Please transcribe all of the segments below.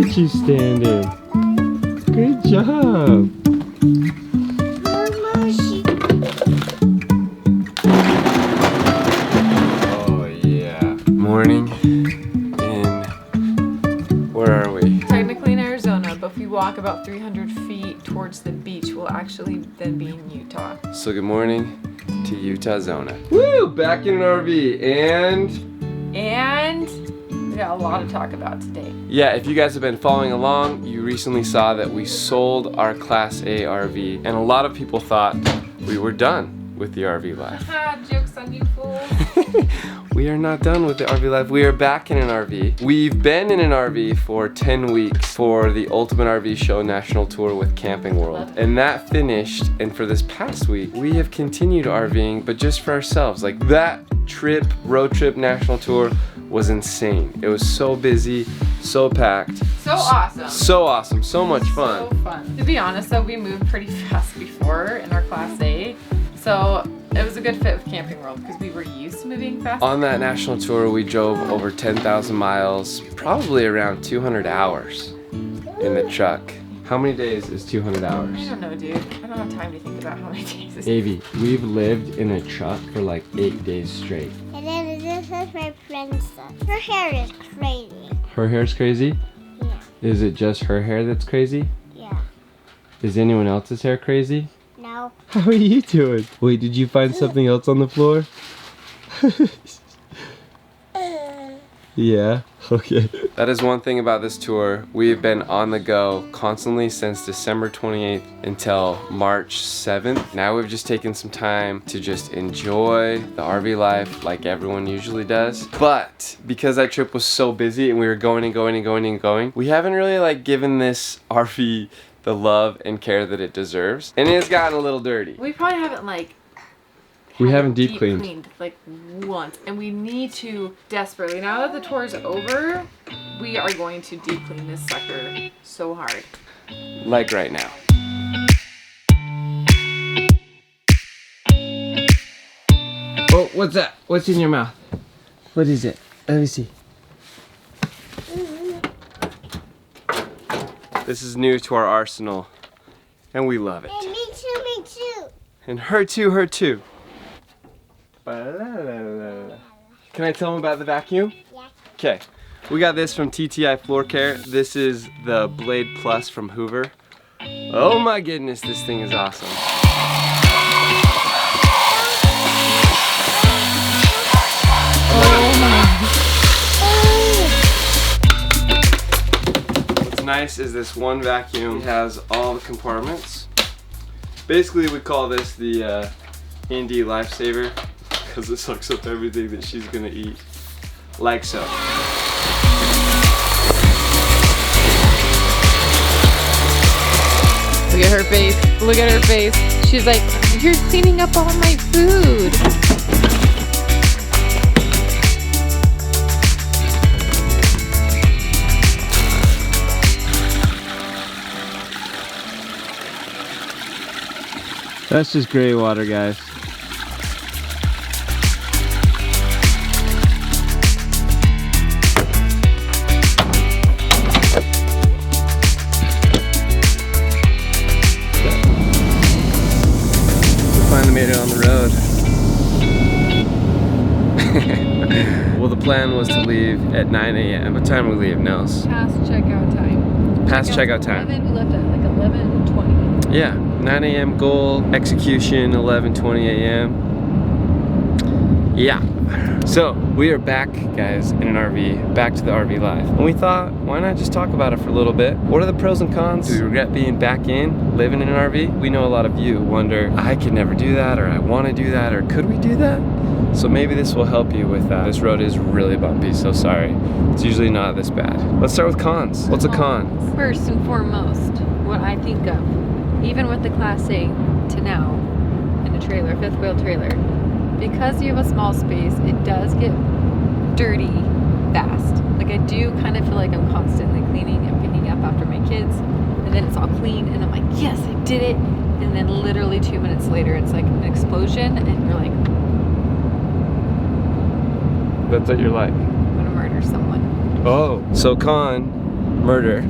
at you standing. Good job. Oh yeah. Morning in, where are we? Technically in Arizona, but if we walk about 300 feet towards the beach, we'll actually then be in Utah. So good morning to Utah Zona. Woo! Back in an RV and we got a lot to talk about today. yeah, if you guys have been following along, you recently saw that we sold our Class A RV, and a lot of people thought we were done with the RV life. Joke's on you fools. We are not done with the RV life. We are back in an RV. We've been in an RV for 10 weeks for the Ultimate RV Show National Tour with Camping World. And that finished, and for this past week, we have continued RVing, but just for ourselves. Like that trip, road trip, national tour was insane. It was so busy, so packed. So awesome. So awesome, so much fun. So fun. To be honest though, we moved pretty fast before in our Class A. So it was a good fit with Camping World because we were used to moving fast. On that national tour, we drove over 10,000 miles, probably around 200 hours in the truck. How many days is 200 hours? I don't know, dude. I don't have time to think about how many days this is. Avi, we've lived in a truck for like 8 days straight. And then this is my princess. Her hair is crazy. Her hair's crazy? Yeah. Is it just her hair that's crazy? Yeah. Is anyone else's hair crazy? No. How are you doing? Wait, did you find something else on the floor? Yeah, okay. That is one thing about this tour. We've been on the go constantly since December 28th until March 7th. Now we've just taken some time to just enjoy the RV life like everyone usually does. But because that trip was so busy and we were going and going and going and going, we haven't really like given this RV the love and care that it deserves. And it's gotten a little dirty. We probably haven't We haven't deep cleaned like once, and we need to desperately. Now that the tour is over, we are going to deep clean this sucker so hard. Like right now. Oh, what's that? What's in your mouth? What is it? Let me see. This is new to our arsenal, and we love it. And me too, me too. And her too, her too. Can I tell them about the vacuum? Yeah. Okay, we got this from TTI Floor Care. This is the Blade Plus from Hoover. Oh my goodness, this thing is awesome. What's nice is this one vacuum has all the compartments. Basically, we call this the Indy Lifesaver because it sucks up everything that she's gonna eat, like so. Look at her face. Look at her face. She's like, you're cleaning up all my food. That's just gray water, guys. Finally made it on the road. Well, the plan was to leave at 9 a.m. What time we leave, Nels? Past checkout time. Past checkout time. We left at like 11:20. Yeah, 9 a.m. goal, execution 11:20 a.m. Yeah. So we are back, guys, in an RV, back to the RV life. And we thought, why not just talk about it for a little bit? What are the pros and cons? Do we regret being back in, living in an RV? We know a lot of you wonder, I could never do that, or I want to do that, or could we do that? So maybe this will help you with that. This road is really bumpy, so sorry. It's usually not this bad. Let's start with cons. What's a con? First and foremost, what I think of, even with the Class A to now, in a trailer, fifth wheel trailer, because you have a small space, it does get dirty fast. Like I do kind of feel like I'm constantly cleaning and picking up after my kids, and then it's all clean, and I'm like, yes, I did it. And then literally 2 minutes later, it's like an explosion, and you're like, That's what you're like. I'm gonna murder someone. Oh, so con, murder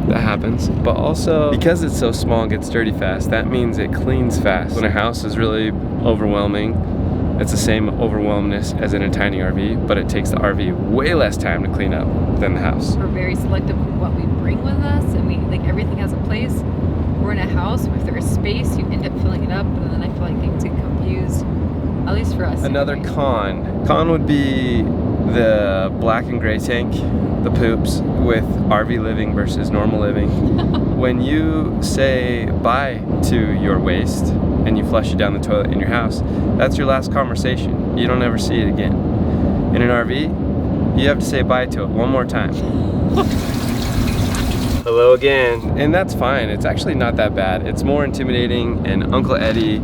that happens, but also because it's so small and gets dirty fast, that means it cleans fast. When a house is really overwhelming, it's the same overwhelmness as in a tiny RV, but it takes the RV way less time to clean up than the house. We're very selective with what we bring with us, and we like everything has a place. We're in a house where if there's space, you end up filling it up, and then I feel like things get confused. At least for us. Another anyway. con would be the black and gray tank, the poops, with RV living versus normal living. When you say bye to your waste and you flush it down the toilet in your house, that's your last conversation. You don't ever see it again. In an RV, you have to say bye to it one more time. Hello again. And that's fine. It's actually not that bad. It's more intimidating, and Uncle Eddie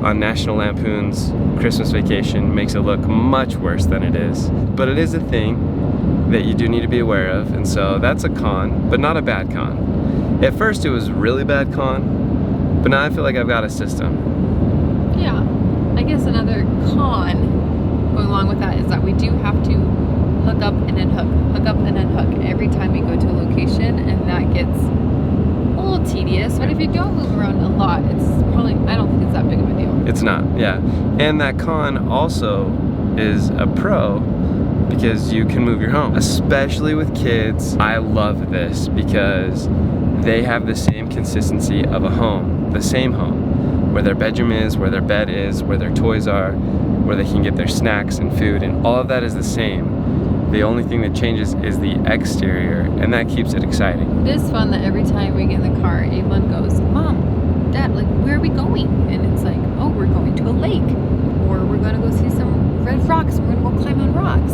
on National Lampoon's Christmas Vacation makes it look much worse than it is. But it is a thing that you do need to be aware of, and so that's a con, but not a bad con. At first it was really bad con, but now I feel like I've got a system. Yeah. I guess another con going along with that is that we do have to hook up and unhook, hook up and unhook every time we go to a location, and that gets a little tedious. But if you don't move around a lot, it's probably, I don't think it's that big of a deal. It's not, yeah. And that con also is a pro because you can move your home, especially with kids. I love this because they have the same consistency of a home, the same home, where their bedroom is, where their bed is, where their toys are, where they can get their snacks and food, and all of that is the same. The only thing that changes is the exterior, and that keeps it exciting. It is fun that every time we get in the car, Evelyn goes, Mom, Dad, like, where are we going? And it's like, oh, we're going to a lake, or we're going to go see some red rocks, and we're going to go climb on rocks,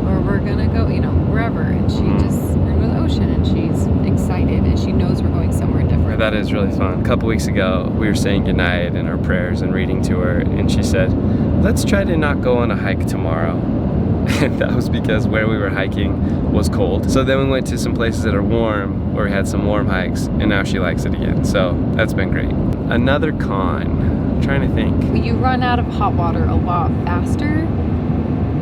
or we're going to go, you know, wherever. And she just, we're going to the ocean, and she's excited, and she knows we're going somewhere different. That is really fun. A couple weeks ago, we were saying goodnight in our prayers and reading to her, and she said, let's try to not go on a hike tomorrow. And that was because where we were hiking was cold. So then we went to some places that are warm, where we had some warm hikes, and now she likes it again. So that's been great. Another con, I'm trying to think. You run out of hot water a lot faster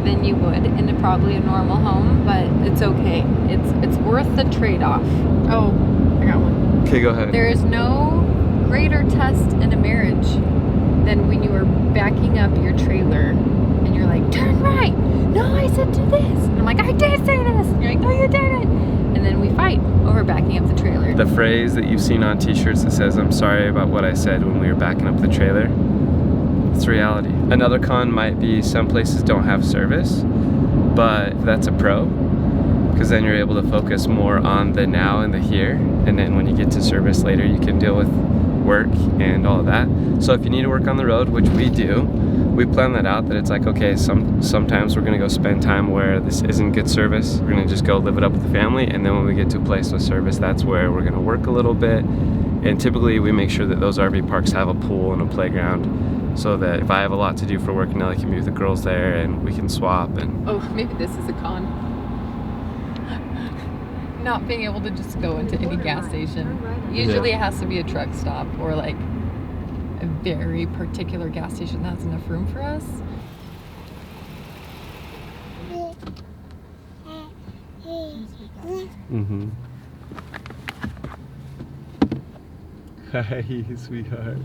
than you would in probably a normal home, but it's okay. It's worth the trade-off. Oh, I got one. Okay, go ahead. There is no greater test in a marriage than when you are backing up your trailer and you're like, turn right. No, I said do this. And I'm like, I did say this. And you're like, no, you didn't. And then we fight over backing up the trailer. The phrase that you've seen on t-shirts that says, I'm sorry about what I said when we were backing up the trailer, it's reality. Another con might be some places don't have service, but that's a pro, because then you're able to focus more on the now and the here, and then when you get to service later, you can deal with work and all of that. So if you need to work on the road, which we do, we plan that out, that it's like, okay, sometimes we're gonna go spend time where this isn't good service. We're gonna just go live it up with the family, and then when we get to a place with service, that's where we're gonna work a little bit. And typically we make sure that those RV parks have a pool and a playground, so that if I have a lot to do for work, Nelly can be with the girls there and we can swap. And oh, maybe this is a con. Not being able to just go into any gas station. Usually it has to be a truck stop or like a very particular gas station that has enough room for us. mm-hmm. Hi, sweetheart.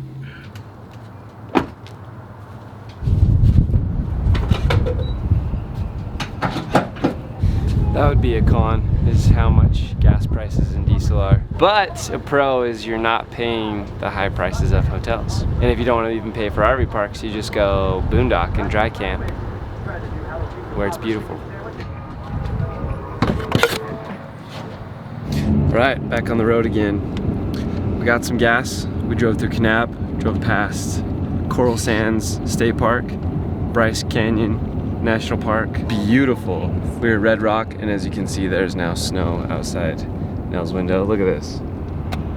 That would be a con, is how much gas prices in diesel are. But a pro is you're not paying the high prices of hotels. And if you don't want to even pay for RV parks, you just go boondock and dry camp, where it's beautiful. Right, back on the road again. We got some gas. We drove through Kanab, drove past Coral Sands State Park, Bryce Canyon National Park. Beautiful. We were at Red Rock, and as you can see, there's now snow outside Nell's window. Look at this.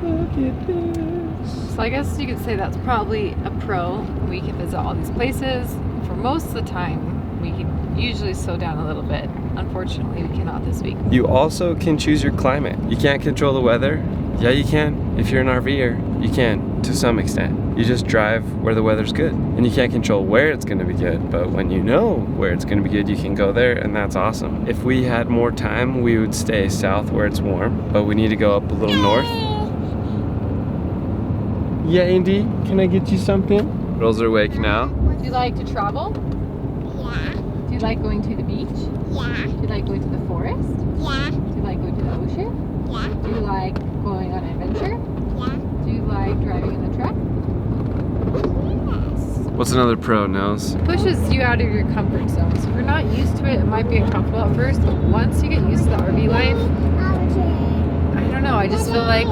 Look at this. So I guess you could say that's probably a pro. We can visit all these places. For most of the time, we can usually slow down a little bit. Unfortunately, we cannot this week. You also can choose your climate. You can't control the weather. Yeah, you can. If you're an RVer, you can, to some extent. You just drive where the weather's good. And you can't control where it's gonna be good, but when you know where it's gonna be good, you can go there, and that's awesome. If we had more time, we would stay south where it's warm, but we need to go up a little north. Yeah, Indy, can I get you something? Girls are awake now. Do you like to travel? Yeah. Do you like going to the beach? Yeah. Do you like going to the forest? Yeah. Do you like going to the ocean? Yeah. Do you like going on an adventure? Yeah. Do you like driving in the truck? Yes. What's another pro, Nels? Pushes you out of your comfort zone. So if you're not used to it, it might be uncomfortable at first, but once you get used to the RV life, I don't know, I just feel like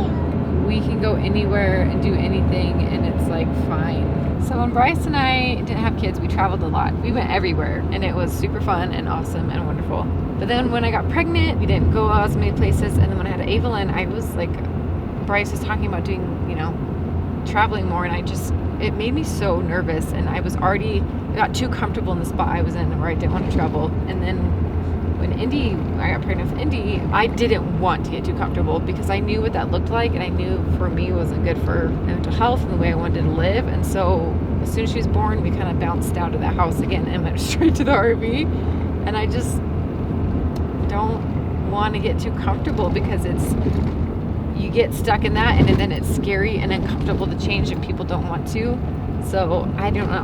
we can go anywhere and do anything and it's like fine. So when Bryce and I didn't have kids, we traveled a lot. We went everywhere and it was super fun and awesome and wonderful. But then when I got pregnant, we didn't go as many places. And then when I had Evelyn, I was like, Bryce was talking about doing, traveling more, and it made me so nervous, and I got too comfortable in the spot I was in where I didn't want to travel. And then when I got pregnant with Indy, I didn't want to get too comfortable because I knew what that looked like, and I knew for me it wasn't good for mental health and the way I wanted to live. And so as soon as she was born, we kind of bounced out of the house again and went straight to the RV. And I just don't want to get too comfortable because you get stuck in that, and then it's scary and uncomfortable to change if people don't want to. So I don't know,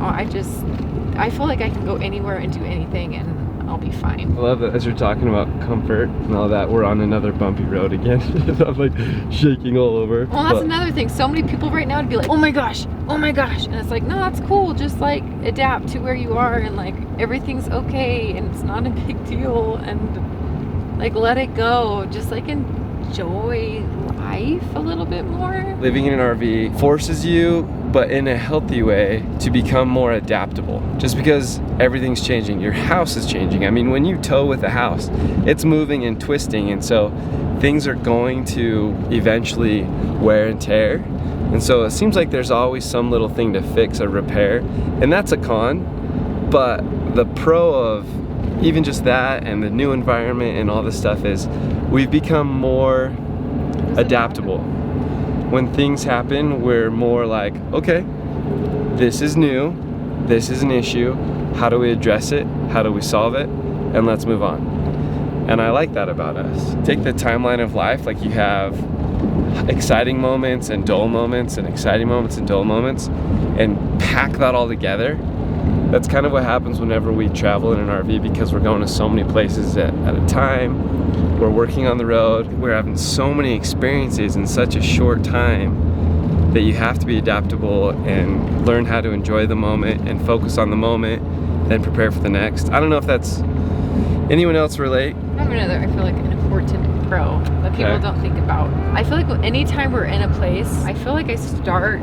I feel like I can go anywhere and do anything and I'll be fine. I love that as you're talking about comfort and all that, we're on another bumpy road again. I'm like shaking all over. Well, that's another thing. So many people right now would be like, oh my gosh. And it's like, no, that's cool. Just like adapt to where you are, and like everything's okay and it's not a big deal, and like let it go. Just like enjoy life a little bit more. Living in an RV forces you, but in a healthy way, to become more adaptable. Just because everything's changing, your house is changing. I mean, when you tow with a house, it's moving and twisting, and so things are going to eventually wear and tear. And so it seems like there's always some little thing to fix or repair, and that's a con. But the pro of even just that and the new environment and all this stuff is we've become more adaptable. When things happen, we're more like, okay, this is new, this is an issue, how do we address it, how do we solve it, and let's move on. And I like that about us. Take the timeline of life, like you have exciting moments and dull moments and exciting moments and dull moments, and pack that all together. That's kind of what happens whenever we travel in an RV, because we're going to so many places at a time. We're working on the road. We're having so many experiences in such a short time that you have to be adaptable and learn how to enjoy the moment and focus on the moment, then prepare for the next. I don't know if that's anyone else relate. I have another, I feel like, an important pro that people don't think about. I feel like anytime we're in a place, I feel like I start,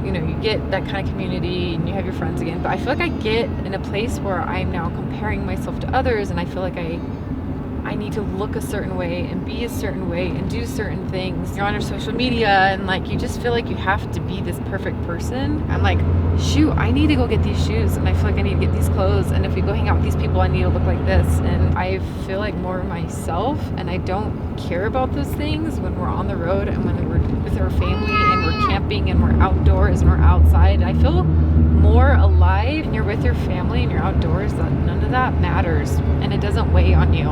you get that kind of community and you have your friends again, but I feel like I get in a place where I'm now comparing myself to others, and I feel like I need to look a certain way and be a certain way and do certain things. You're on your social media and like you just feel like you have to be this perfect person. I'm like, shoot, I need to go get these shoes, and I feel like I need to get these clothes, and if we go hang out with these people, I need to look like this. And I feel like more myself, and I don't care about those things when we're on the road and when we're with our family and we're camping and we're outdoors and we're outside. I feel more alive and you're with your family and you're outdoors, that none of that matters and it doesn't weigh on you.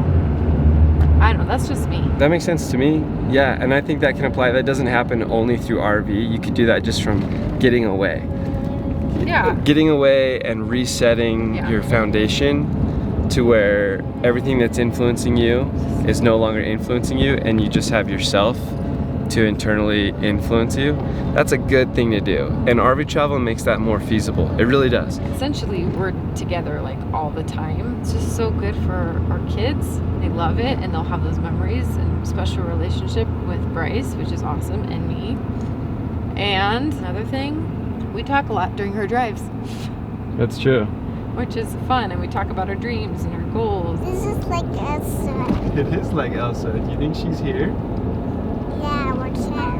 I don't know, that's just me. That makes sense to me. Yeah, and I think that can apply. That doesn't happen only through RV. You could do that just from getting away. Yeah. Getting away and resetting your foundation to where everything that's influencing you is no longer influencing you, and you just have yourself to internally influence you. That's a good thing to do. And RV travel makes that more feasible. It really does. Essentially, we're together like all the time. It's just so good for our kids. They love it, and they'll have those memories and special relationship with Bryce, which is awesome, and me. And another thing, we talk a lot during her drives. That's true. Which is fun, and we talk about our dreams and our goals. This is like Elsa. It is like Elsa. Do you think she's here? Yeah, watch out.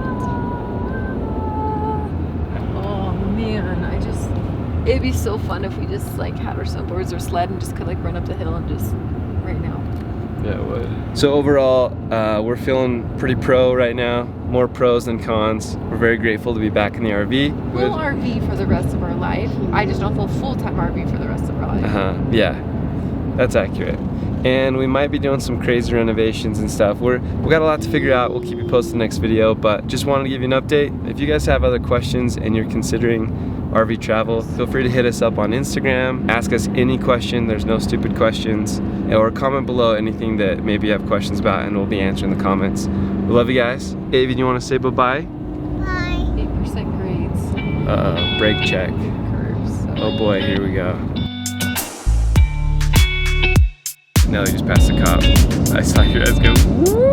Oh man, it'd be so fun if we just like had our snowboards or sled and just could like run up the hill and just right now. Yeah, it would. So overall, we're feeling pretty pro right now. More pros than cons. We're very grateful to be back in the RV. Full RV for the rest of our life. I just don't feel full-time RV for the rest of our life. Yeah, that's accurate. And we might be doing some crazy renovations and stuff. We got a lot to figure out. We'll keep you posted next video, but just wanted to give you an update. If you guys have other questions and you're considering RV travel, feel free to hit us up on Instagram. Ask us any question. There's no stupid questions. Or comment below anything that maybe you have questions about, and we'll be answering the comments. We love you guys. Avi, do you want to say bye-bye? Bye. 8% grades. Brake check. Curves. So. Oh boy, here we go. Nelly just passed the cop. I saw your eyes go whoop.